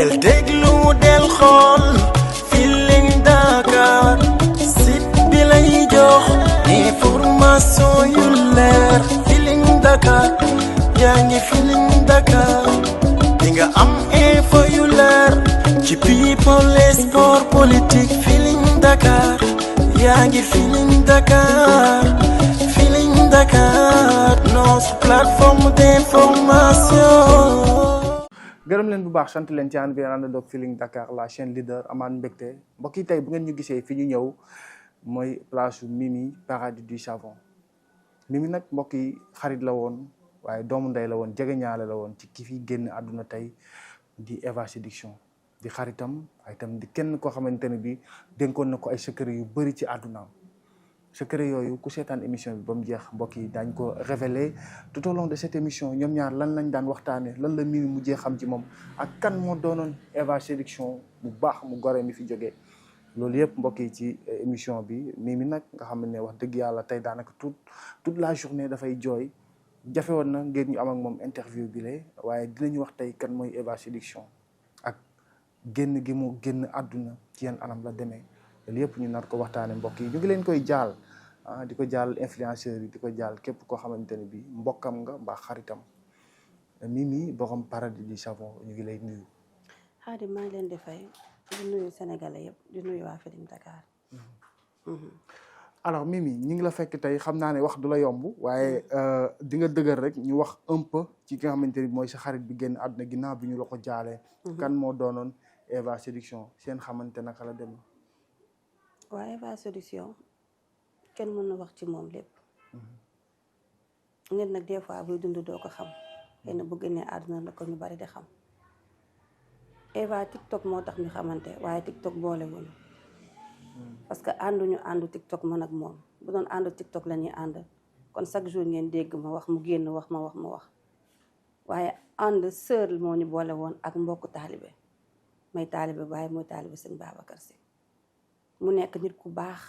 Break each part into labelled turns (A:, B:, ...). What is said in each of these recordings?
A: del déglu del xool Feeling Dakar site bi lay jox information yu leer Feeling Dakar yaa ngi Feeling Dakar di nga am info yu leer ci people et sport politique Feeling Dakar yaa ngi Feeling Dakar Feeling Dakar notre plateforme d'information.
B: gërëm leen bu baax sant leen ci ànd bi àndandoog Feeling Dakar la chaîne leader amaan mbégte mbokk yi tey bu ngeen ñu gisee fi ñu ñëw mooy place Mimi paradis du savon Mimi nag mbokk yi xarit la woon waaye doomu ndey la woon jegeñaale la woon ci ki fi génn àdduna tey di Eva Séduction di xaritam waaye itam di kenn koo xamante ne bi dénkoon na ko ay secret yu bëri ci àddunaam secret yooyu ku seetaan émission bi ba mu jeex mbokk yi daañ ko révéler tout au long de cette émission ñoom ñaar lan lañ daan waxtaane lan la Mimi mujjee xam ci moom ak kan moo doonoon Eva Séduction bu baax mu gore mi fi jógee loolu yëpp mbokk yi ci émission bi Mimi nag nga xam ne wax dëgg yàlla tey daanaka toute la journée dafay jooy jafe woon na ngeen ñu am ak moom interview bi la waaye dinañu wax tey kan mooy Eva Séduction ak génn gi mu génn àdduna ci yan anam la demee loolu yëpp ñu nar ko waxtaane mbokk yi ñu ngi leen koy jaal di ko jaal influenceurs yi di ko jaal képp koo xamante ne bi mbokkam nga mbaa xaritam Mimi borom paradis du savon ñu ngi lay nuyu.
C: Xaadim maa ngi leen di fay di nuyu Sénégalais yëpp di nuyu waa Feeling Dakar.
B: alors Mimi ñu ngi la fekk tey xam naa ne wax du la yomb waaye di nga dëgër rek ñu wax un peu ci ki nga xamante ni mooy sa xarit bi génn àdduna ginnaaw bi ñu la ko jaalee. kan moo doonoon Eva Séduction seen xamante naka la demee.
C: waa Eva Séduction kenn mën na wax ci moom lépp. nit nag des fois buy dund doo ko xam xëy na bu génnee àdduna la ko ñu bari di xam. Eva TikTok moo tax ñu xamante waaye TikTok boole wuñu parce que àndu TikTok man ak moom bu doon àndu TikTok la ñuy ànd kon chaque jour ngeen dégg ma wax mu génn wax ma wax waaye ànd sœur moo ñu boole woon ak mbokku taalibe may taalibe waaye mooy taalibe sëñ Babacar Si mu nekk nit ku baax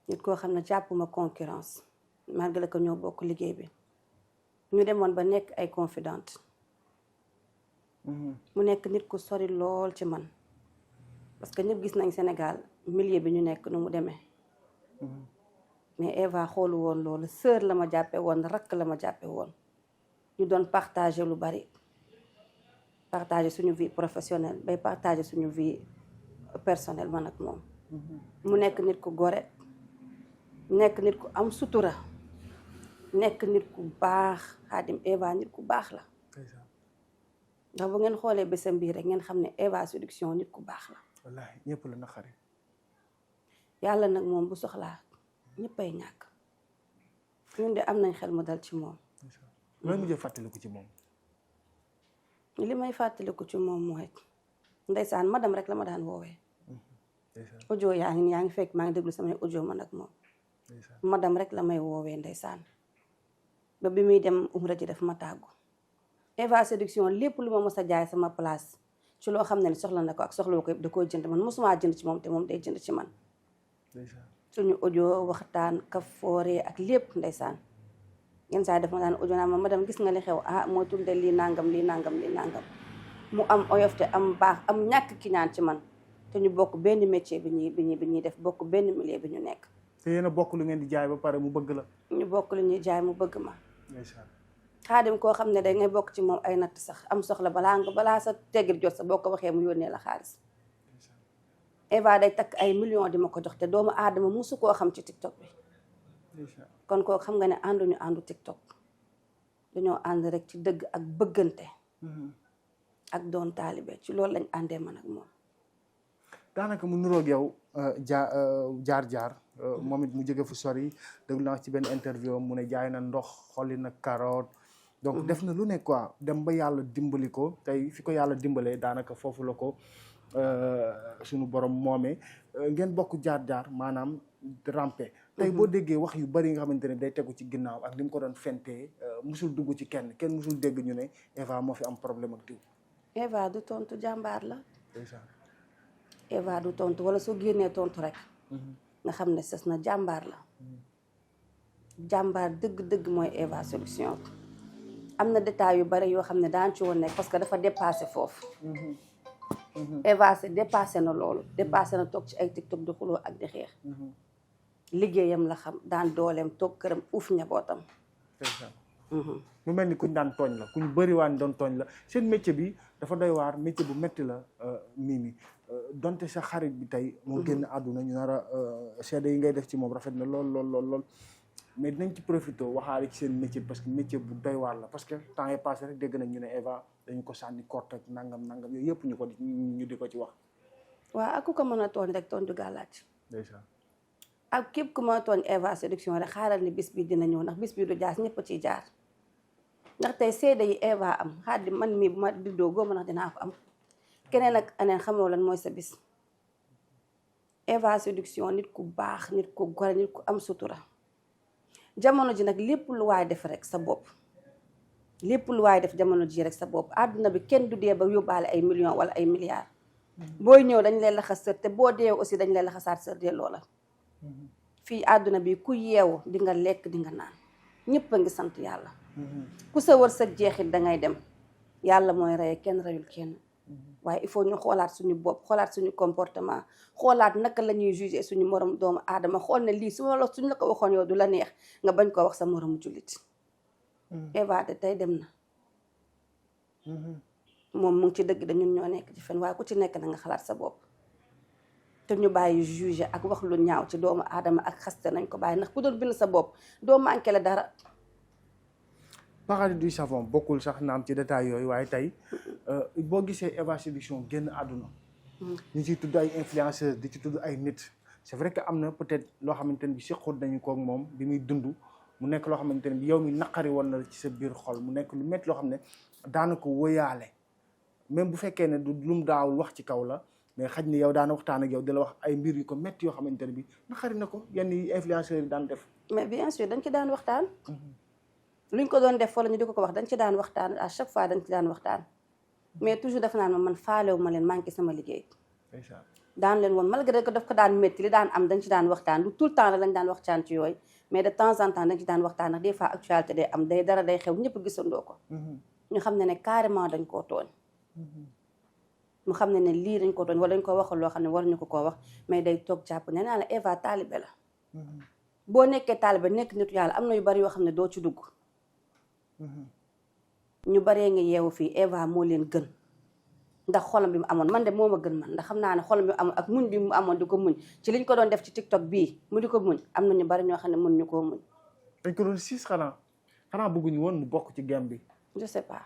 C: nit koo xam ne jàppuma concurrence malgré que ñoo bokk liggéey bi ñu demoon ba nekk ay confidente mu nekk nit ku sori lool ci man parce que ñëpp gis nañ Sénégal milieu bi ñu nekk nu mu demee mais Eva xoolu woon loolu sœur la ma jàppe woon rakk la ma jàppe woon ñu doon partager lu bari partager suñu vie professionnelle bay partager suñu vie personnelle man ak moom mu nekk nit ku gore nekk nit ku am sutura nekk nit ku baax Xaadim Eva nit ku baax la ndax bu ngeen xoolee bésam bii rek ngeen xam ne Eva Séduction nit ku baax la
B: wallaahi ñëpp la naqari
C: yàlla nag moom bu soxlaa ñëppay ñàkk ñun de am nañ xel mu dal ci moom
B: looy mujjee fàttaliku ci moom
C: li may fàttaliku ci moom mooy ndeysaan madame rek la ma daan woowee audio yaa ngi fekk maa ngi déglu samay audio man ak moom madame rek la may woowee ndeysaan ba bi muy dem umra ji def ma tàggu Eva Séduction lépp lu ma mos a jaay sama place ci loo xam ne soxla na ko ak soxla ko yëpp da koo jënd man mosuma jënd ci moom te moom day jënd ci man suñu audio waxtaan kafoore ak lépp ndeysaan yenn saa def ma daan audio naa ma madame gis nga li xew moo tunde lii nangam mu am oyofte am baax am ñàkk ki ñaan ci man te ñu bokk benn métier bi ñuy def bokk benn milieu bi ñu nekk
B: te yéen a bokk lu ngeen di jaay ba pare mu bëgg la
C: ñu bokk lu ñuy jaay mu bëgg ma Xaadim koo xam ne da ngay bokk ci moom ay natt sax am soxla balaa sa teggit jot sa boo ko waxee mu yónnee la xaalis Eva day takk ay millions di ma ko jox te doomu aadama musu koo xam ci TikTok bi kon koo xam nga ne àndu TikTok dañoo ànd rek ci dëgg ak bëggante ak doon taalibe ci loolu lañ àndee man ak moom
B: daanaka mu nuroog yow jaar moom it mu jóge fu sori déglu naa ci benn interview mu ne jaay na ndox xolli na carotte donc def na lu ne quoi dem ba yàlla dimbali ko tey fi ko yàlla dimbalee daanaka foofu la ko suñu borom moomee ngeen bokk jaar maanaam rampe tey boo déggee wax yu bari nga xamante ne day tegu ci ginnaaw ak li mu ko doon fentee musul dugg ci kenn musul dégg ñu ne Eva moo fi am problème ak diw
C: Eva du tontu jàmbaar la Eva du tontu wala soo génnee tontu rek nga xam ne sës na jàmbaar la jàmbaar dëgg-dëgg mooy Eva Séduction am na détails yu bari yoo xam ne daan ci woon nekk parce que dafa dépassé foofu. Eva dépassé na loolu dépassé na toog ci ay TikTok di xuloo ak di xeex. liggéeyam la xam daan dooleem toog këram uuf njabootam.
B: mu mel ni kuñ daan tooñ la kuñ bëri waan doon tooñ la seen métier bi dafa doy waar métier bu metti la Mimi donte sa xarit bi tey moo génn àdduna ñu nar a seede yi ngay def ci moom rafet na lool mais dinañ ci profité waxaale ci seen métier parce que métier bu doy waar la parce que temps est passé rek dégg nañ ñu ne Eva dañu ko sànni korte ak nangam yooyu yëpp ñu di ko ci wax.
C: waaw ak ku ko mën a tooñ rek tooñ du gàllaaj. ak képp ku mën a tooñ Eva Séduction rek xaaral ni bis bi dina ñëw ndax bis bi du jaas ñëpp a ciy jaar. ndax tey seede yi Eva am xaadi man mii bu ma diddoo góoma ndax dinaa ko am keneen ak aneen xamoo lan mooy sa bis. Eva Séduction nit ku baax nit ku gore nit ku am sutura. jamono ji nag lépp lu waay def rek sa bopp lépp lu waay def jamono ji rek sa bopp àdduna bi kenn du dee ba yóbbaale ay millions wala ay milliards. booy ñëw dañ lay laxas sër te boo dee aussi dañ lay laxasaat sër delloo la. fii àdduna bi ku yeewu di nga lekk di nga naan ñëpp a ngi sant yàlla. ku sa wërsëg jeexit dangay dem yàlla mooy reye kenn reyul kenn. waaye il faut ñu xoolaat suñu bopp xoolaat suñu comportement xoolaat naka la ñuy juger suñu morom doomu aadama xool ne lii suñu la ko waxoon yow du la neex nga bañ koo wax sa moromu jullit. Eva de tey dem na. moom mu ngi ci dëgg de ñun ñoo nekk ci fen waaye ku ci nekk na nga xalaat sa bopp. te ñu bàyyi juger ak wax lu ñaaw ci doomu aadama ak xaste nañ ko bàyyi ndax ku doon bind sa bopp doo manqué la dara.
B: Paradis du Savon bokkul sax naam ci détail yooyu waaye tey boo gisee Eva Séduction génn àdduna. ñu ciy tudd ay influenceurs di ci tudd ay nit. c'est vrai que am na peut-être loo xamante ne bi seqoon nañu koog moom bi muy dund mu nekk loo xamante ne bi yow mi naqari woon na ci sa biir xol mu nekk lu métti loo xam ne daanaka wóyaale même bu fekkee ne du lum daawul wax ci kaw la mais xaj ni yow daana waxtaan ak yow di la wax ay mbir yu ko métti yoo xamante ne bi naqari na ko yenn yi influenceurs yi daan def.
C: mais bien sûr dañ ci daan waxtaan. luñ ko doon def wala ñu di ko wax dañ ci daan waxtaan à chaque fois dañ ci daan waxtaan mais toujours def naan ma man faalewu ma leen manqué sama liggéey. daan leen woon malgré que daf ko daan métti li daan am dañ ci daan waxtaan du tout le temps rek lañ daan waxtaan ci yooyu mais de temps en temps dañ ci daan waxtaan ndax des fois actualité day am day dara day xew ñëpp gisandoo ko. ñu xam ne carrément dañ koo tooñ. mu xam ne lii dañ ko tooñ wala dañ ko waxal loo xam ne waruñu ko koo wax mais day toog jàpp ne naa la Eva taalibe la. boo nekkee taalibe nekk nitu yàlla am na yu bari yoo xam ne doo ci dugg. ñu baree ngi yeewu fii Eva moo leen gën ndax xolam bi mu amoon man de moo ma gën man ndax xam naa ne xolam bi mu amoon ak muñ bi mu amoon di ko muñ ci liñ ko doon def ci TikTok bii mu di ko muñ am na ñu bari ñoo xam ne mën ñu koo muñ.
B: dañ ko doon siis xanaa bëgguñu woon mu bokk ci game bi.
C: je sais pas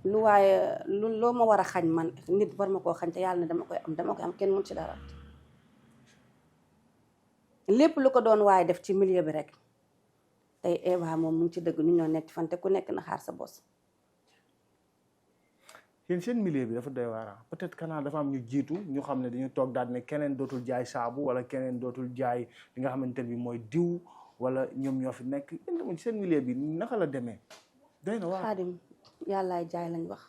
C: lu waaye loo ma war a xañ man nit war ma koo xañ te yàlla ne dama koy am kenn mun ci dara lépp lu ko doon waaye def ci milieu bi rek. tey Eva moom mu ngi ci dëgg ñu ñoo nekk fan te ku nekk na xaar sa bos.
B: yéen seen milieu bi dafa doy waar peut-être kanaa dafa am ñu jiitu ñu xam ne dañu toog daal ne keneen dootul jaay saabu wala keneen dootul jaay li nga xamante ne bi mooy diw wala ñoom ñoo fi nekk yéen tamit seen milieu bi naka la demee. doy na waar
C: Xaadim yàllaay jaay lañ wax.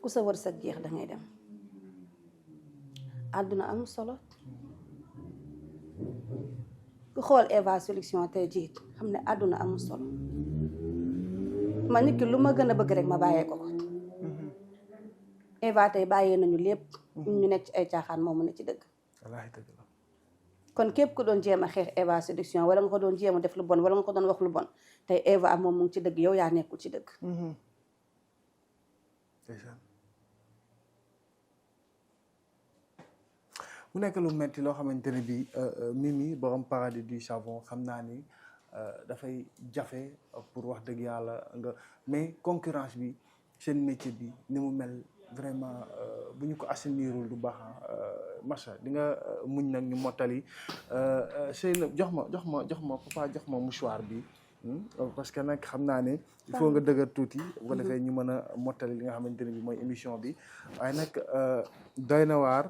C: ku sa wërsëg jeex da ngay dem. àdduna am solo. ku xool Eva Séduction tey jii xam ne àdduna amul solo ma nit ki lu ma gën a bëgg rek ma bàyyee ko ko. Eva tey bàyyee nañu lépp. ñu nekk ci ay caaxaan moom mu ne ci dëgg.
B: wallaahi dëgg la.
C: kon képp ku doon jéem a xeex Eva Séduction wala nga ko doon jéem a def lu bon wala nga ko doon wax lu bon tey Eva moom mu ngi ci dëgg yow yaa nekkul ci dëgg.
B: mu nekk lu metti loo xamante ne bi Mimi borom Paradis du Savon xam naa ni dafay jafe pour wax dëgg yàlla nga mais concurrence bi seen métier bi ni mu mel vraiment bu ñu ko assainirul du baax Macha di nga muñ nag ñu mottali Seyna jox ma papa jox ma mouchoir bi parce que nag xam naa ne il faut nga dëgër tuuti bu ko defee ñu mën a mottali li nga xamante ne bi mooy émission bi waaye nag doy na waar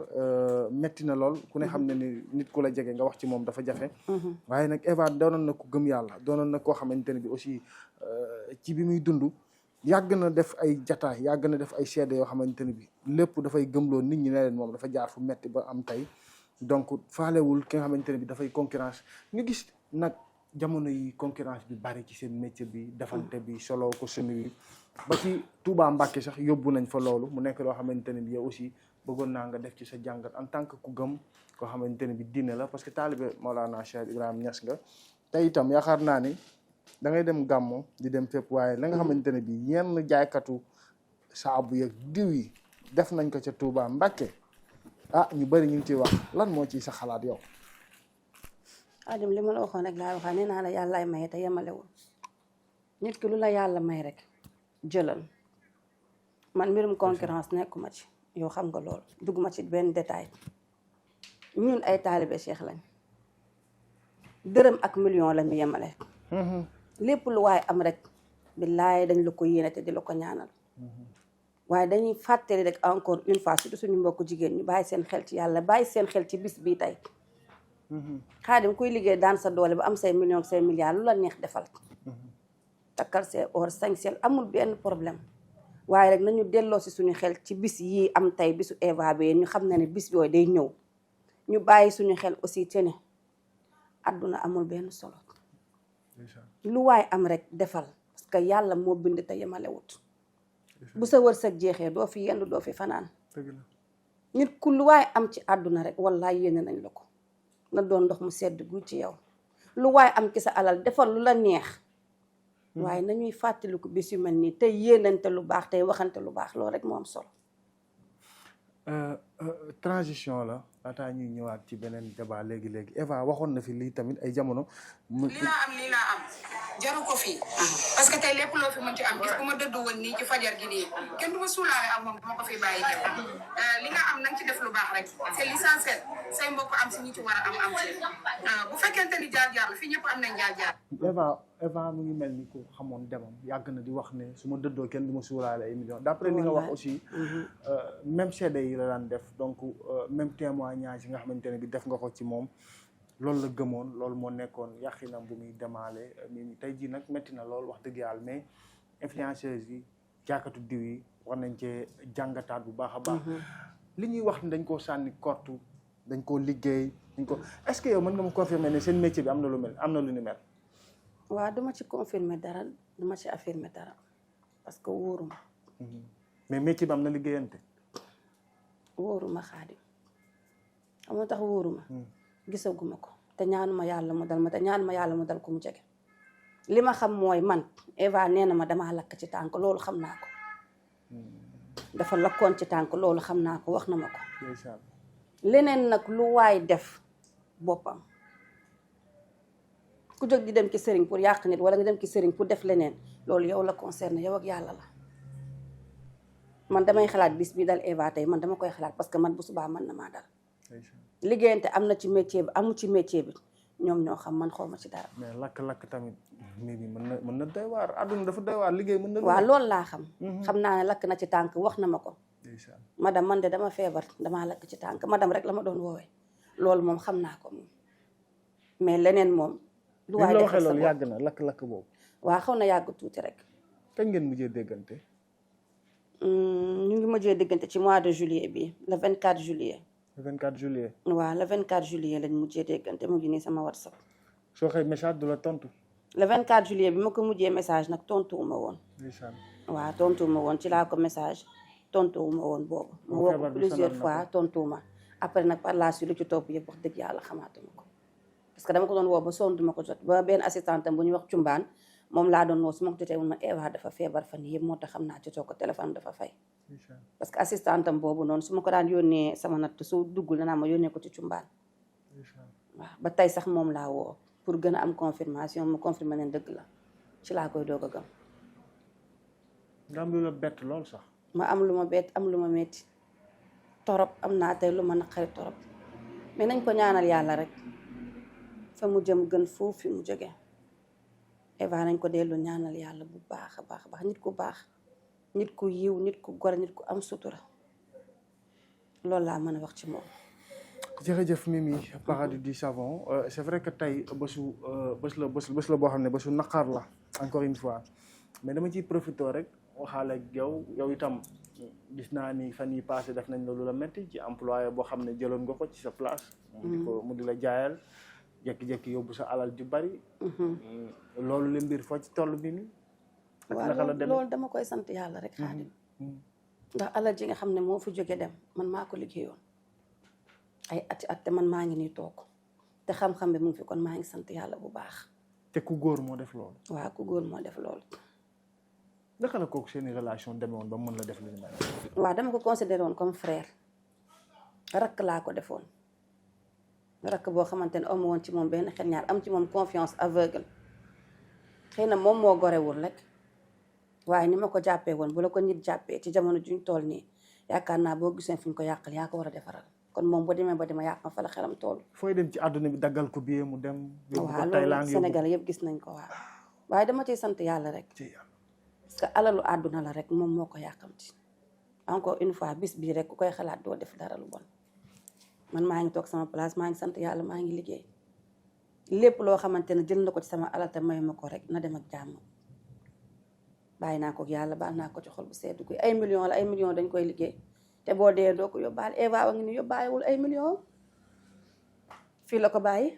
B: metti na lool ku ne xam ne ni nit ku la jege nga wax ci moom dafa jafe waaye nag Eva doonoon na ku gëm yàlla doonoon na koo xamante ne bi aussi ci bi muy dund yàgg na def ay jataay yàgg na def ay seede yoo xamante ne bi lépp dafay gëmloo nit ñi ne leen moom dafa jaar fu metti ba am tey donc faalewul ki nga xamante ne bi dafay concurrence ñu gis nag jamono yi concurrence bi bari ci seen métier bi defante bi solo ko semi bi ba ci Touba Mbacké sax yóbbu nañ fa loolu mu nekk loo xamante ne bi yow aussi bëggoon naa nga def ci sa jàngat en tant que ku gëm koo xamante ne bi diine la parce que taalibe Maolana Cheikh Ibrahima Niass nga te itam yaakaar naa ni da ngay dem gàmmo di dem fépp waaye la nga xamante ne bi yenn jaaykatu saabu yeeg diw yi def nañ ko ca Touba Mbacké ñu bëri ñu ngi ciy wax lan moo ciy sa xalaat yow.
C: Adim li ma la waxoon rek laa waxaa nee naa la yàllaay maye te yemalewul nit ki lu la yàlla may rek jëlal man mbirum concurrence nekkuma ci yow xam nga loolu dugguma ci benn détail ñun ay taalibe Cheikh lañ dërëm ak million la ñu yemale lépp lu waaye am rek billaay dañ la ko yéene te di la ko ñaanal waaye dañuy fàttali rek encore une fois surtout suñu mbokku jigéen ñu bàyyi seen xel ci yàlla bàyyi seen xel ci bis bii tey Xaadim kuy liggéey daan sa doole ba am say million say milliards lu la neex defal takkal see or sañsel amul benn problème waaye rek nañu delloo si suñu xel ci bis yii am tey bisu Eva bi ñu xam ne ne bis yooyu day ñëw ñu bàyyi suñu xel aussi te ne àdduna amul benn solo lu waay am rek defal parce que yàlla moo bind te yemalewut bu sa wërsëg jeexee doo fi yendu doo fi fanaan nit ku lu waay am ci àdduna rek wallaay yéene nañ la ko na doon ndox mu sedd gu ci yow lu waay am ci sa alal defal lu la neex waaye nañuy fàttaliku bis yu mel nii tey yéenante lu baax tey waxante lu baax loolu rek moo am solo.
B: Transition la laataa ñuy ñëwaat ci beneen débat léegi Eva waxoon na fi lii tamit ay jamono.
D: lii laa am jaru ko fii parce que tey lépp loo fi mën ci am gis bu ma dëddu woon nii ci fajar gi nii kenn du ma suulaale ak moom dama ko fi bàyyi dem li nga am nanga ci def lu baax rek c'est l'essentiel say mbokk am si ñi ci war a am ci bu fekkente ni jaar-jaar la fii ñëpp am nañ jaar-jaar.
B: Eva mu ngi mel ni ku xamoon demam yàgg na di wax ne su ma dëddoo kenn du ma suulaale ay millions d'après li nga wax aussi même seede yi la daan def donc même témoignage yi nga xamante ne bi def nga ko ci moom loolu la gëmoon loolu moo nekkoon yàqinam bu muy demaale mi tey jii nag métti na lool wax dëgg yàlla mais influenceurs yi jaakatu diw yi war nañ cee jàngataat bu baax a baax li ñuy wax ni dañ koo sànni kortu dañ koo liggéey dañ ko est-ce que yow mën nga ma confirmer ne seen métier bi am na lu ni mel.
C: waaw duma ci confirmer dara duma ci affirmer dara parce que wóoruma
B: mais métier bi am na liggéeyante
C: wóoruma Xaadim am na tax wóoruma gisaguma ko te ñaanuma yàlla mu dal ma te ñaanuma yàlla mu dal ko mu jege li ma xam mooy man Eva nee na ma damaa lakk ci tànk loolu xam naa ko dafa lakkoon ci tànk loolu xam naa ko wax na ma ko leneen nag lu waay def boppam ku jóg di dem ci sëriñ pour yàq nit wala nga dem ci sëriñ pour def leneen loolu yow la concerné yow ak yàlla la man damay xalaat bis bi dal Eva tey man dama koy xalaat parce que man bu subaa mën na maa dal liggéeyante am na ci métier bi amu ci métier bi ñoom ñoo xam man xaw ma ci dara.
B: mais lakk-lakk tamit nit ñi mën na doy waar àdduna dafa doy waar liggéey mën na.
C: waaw loolu laa xam. xam naa ne lakk na ci tànk wax na ma ko. madame man de dama feebar damaa lakk ci tànk madame rek la ma doon woowee loolu moom xam naa ko moom mais leneen moom. lu waay defal sa
B: loolu yàgg na lakk-lakk boobu.
C: waaw xaw na yàgg tuuti rek.
B: kañ ngeen mujjee déggante.
C: ñu ngi mujjee déggante ci mois de juillet bi le 24 juillet.
B: le 24 juillet.
C: waaw le 24 juillet lañ mujjee déggante mu ngi nii sama WhatsApp.
B: soo xëy message du la tontu.
C: le 24 juillet bi ma ko mujjee message nag tontuwuma woon. waaw tontuwuma woon ci laa ko message tontuwuma woon boobu. mu woo ko plusieurs fois tontuwuma. après nag par la suite lu ci topp yëpp wax dëgg yàlla xamaatuma ko. parce que dama ko doon woo ba sonn duma ko jot ba benn assistante bu ñuy wax cumbaan moom laa doon woo su ma ko jotee mun ma Eva dafa feebar fan yëpp moo tax xam naa jotoo ko téléphone dafa fay. parce que assistante am boobu noonu su ma ko daan yónnee sama natt su duggul danaa ma yónnee ko ci cumbaan. waaw ba tey sax moom laa woo pour gën a am confirmation mu confirmer ne dëgg la ci laa koy doog a gëm.
B: nga am lu la bett lool sax.
C: ma am lu ma bett am lu ma metti torop am naa tey lu ma naqari torop mais nañ ko ñaanal yàlla rek fa mu jëm gën foofu fi mu jóge Eva nañ ko dellu ñaanal yàlla bu baax a baax nit ku baax nit ku yiw nit ku gore nit ku am sutura loolu laa mën a wax ci moom.
B: jërëjëf Mimi Paradis du Savon c'est vrai que tey bés la boo xam ne bésu naqar la encore une fois mais dama ciy profité rek waxaale ak yow itam gis naa ni fan yi passé def nañ la lu la métti ci employé boo xam ne jëloon nga ko ci sa place. mu di la jaayal jekki-jekki yóbbu sa alal ju bari. loolu la mbir foo ci toll bi mi
C: waaw loolu dama koy sant yàlla rek Xaadim ndax alal ji nga xam ne moo fi jóge dem man maa ko liggéeyoon ay ati at te man maa ngi nii toog te xam-xam bi mu ngi fi kon maa ngi sant yàlla bu baax.
B: te ku góor moo def loolu.
C: waaw ku góor moo def loolu.
B: naka la kooku seeni relation demee woon ba mën la def li ni mel.
C: waaw dama ko considéré woon comme frère rakk laa ko defoon rakk boo xamante ne amu woon ci moom benn xel ñaar am ci moom confiance aveugle xëy na moom moo gorewul rek waaye ni ma ko jàppee woon bu la ko nit jàppee ci jamono juñ toll nii yaakaar naa boo gisee fi ñu ko yàqal yaa ko war a defaral kon moom boo demee ba dima yàq ma fa la xelam toll.
B: fooy dem ci àdduna bi daggal ko biyee mu dem.
C: waaw loolu Sénégal yëpp gis nañ ko waaw waaye dama ciy sant yàlla rek. parce que alalu àdduna la rek moom moo ko yàqamti encore une fois bis bii rek ku koy xalaat doo def dara lu bon man maa ngi toog sama place maa ngi sant yàlla maa ngi liggéey lépp loo xamante ne jël na ko ci sama alal te may ma ko rek na dem ak jàmm bàyyi naa ko ak yàlla baal naa ko ci xol bu sedd guy ay millions la ay millions dañ koy liggéey te boo dee doo ko yóbbaale Eva wa ngi ni yóbbaayewul ay millions fii la ko bàyyi.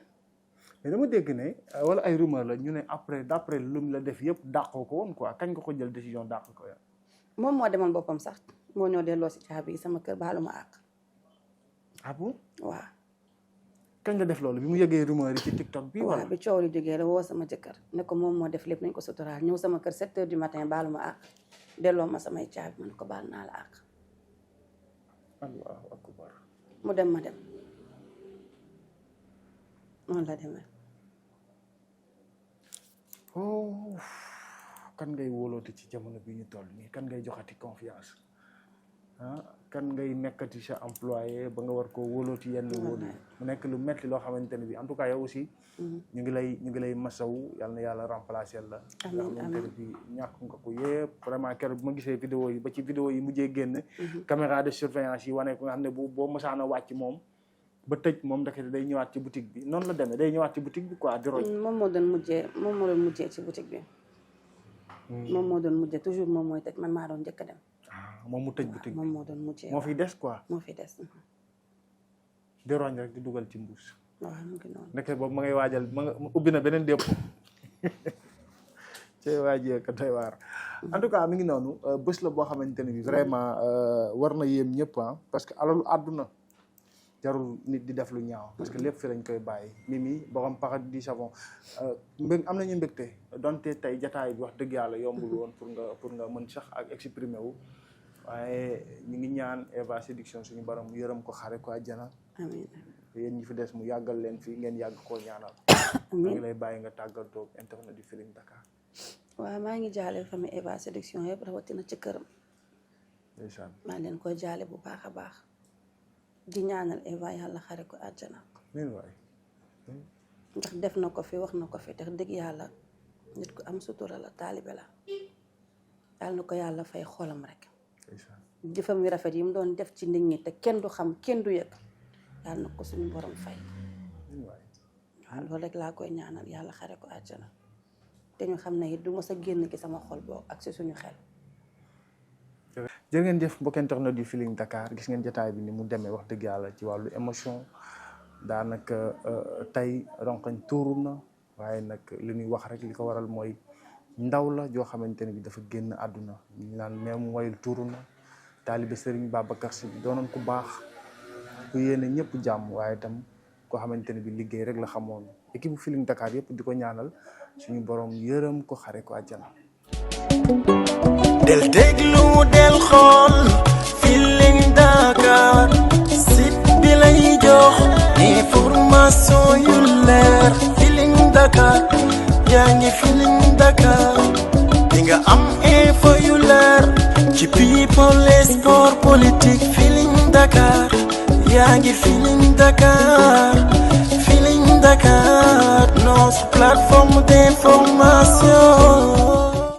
B: mais dama dégg ne wala ay rumeur la ñu ne après d'après lu mu la def yëpp dàqoo ko woon quoi kañ nga ko jël décision dàq ko yow.
C: moom moo demoon boppam sax moo ñëw delloo si caabi yi sama kër baalu ma àq.
B: ah bon.
C: waaw.
B: kañ la def loolu bi mu yëgee rumeur yi ci TikTok bi. wala
C: waaw bi coow li jógee la woo sama jëkkër ne ko moom moo def lépp nañ ko suturaal ñëw sama kër 7 heures du matin baalu ma àq delloo ma samay caabi ma ne ko baal naa la àq.
B: Allahu akbar.
C: mu dem ma dem noonu la demee.
B: oh kan ngay wóolooti ci jamono bi ñu toll nii kan ngay joxati confiance ah kan ngay nekkati sa employé ba nga war koo wóolooti yenn wóolu mu nekk lu metti loo xamante ne bi en tout cas yow aussi ñu ngi lay masawu yal na yàlla remplacer la nga xamante ne bi ñàkk nga ko yëpp vraiment keroog bi ma gisee vidéo yi ba ci vidéo yi mujjee génn caméra de surveillance yi wane ko nga xam ne boo mosaan a wàcc moom ba tëj moom ndekete day ñëwaat ci boutique bi noonu la demee day ñëwaat ci boutique bi quoi di roñ
C: moom moo doon mujjee ci boutique bi moom moo doon mujjee toujours moom mooy tëj man maa doon njëkk a dem
B: moom mu tëj boutique bi
C: moom moo doon mujjee
B: moo fi des quoi
C: moo fi des
B: di roñ rek di dugal ci mbuus
C: waaw mu ngi noonu
B: ndeke boobu ma ngay waajal ma nga ubbi na beneen dépôt cey waajee ko doy waar en tout cas mi ngi noonu bés la boo xamante ne bi vraiment war na yéem ñëpp parce que alalu àdduna jarul nit di def lu ñaaw parce que lépp fi lañ koy bàyyi Mimi borom Paradis du Savon am nañu mbégte donte tey jataay bi wax dëgg yàlla yombul woon pour nga mën sax ak exprimer wu waaye ñu ngi ñaan Eva Séduction suñu borom yërëm ko xare ko àjjana
C: amiin
B: yéen ñi fi des mu yàggal leen fii ngeen yàgg koo ñaanal maa ngi lay bàyyi nga tàggatoo internet du Feeling Dakar
C: waaw maa ngi jaale famille Eva Séduction yëpp rawatina ci këram
B: ndeysaan
C: maa leen koy jaale bu baax a baax di ñaanal Eva yàlla xare ko àjjana ndax def na ko fi wax na ko fi tax dëgg yàlla nit ku am sutura la taalibe la yàlla na ko yàlla fay xolam rek jëfam yu rafet yi mu doon def ci nit ñi te kenn du xam kenn du yëg yàlla na ko suñu borom fay waaw loolu rek laa koy ñaanal yàlla xare ko àjjana te ñu xam ne it du mos a génn ki sama xol boo ak si suñu xel
B: jërë ngeen jëf mbokk internet du Feeling Dakar gis ngeen jotaay bi ni mu demee wax dëgg yàlla ci wàllu émotion daanaka tey ronkañ tuuru na waaye nag li ñuy wax rek li ko waral mooy ndaw la joo xamante ne bi dafa génn àdduna ñu naan même wayul tuuru na taalibe Serigne Babacar Sy bi doonoon ku baax ku yéene ñëpp jàmm waaye itam koo xamante ne bi liggéey rek la xamoon équipe bu Feeling Dakar yëpp di ko ñaanal suñu borom yërëm ko xare ko àjjana
A: del déglu del xool Feeling Dakar site bi lay jox information yu leer Feeling Dakar yaa ngi Feeling Dakar di nga am info yu leer ci people et sport politique Feeling Dakar yaa ngi Feeling Dakar Feeling Dakar notre plateforme d'information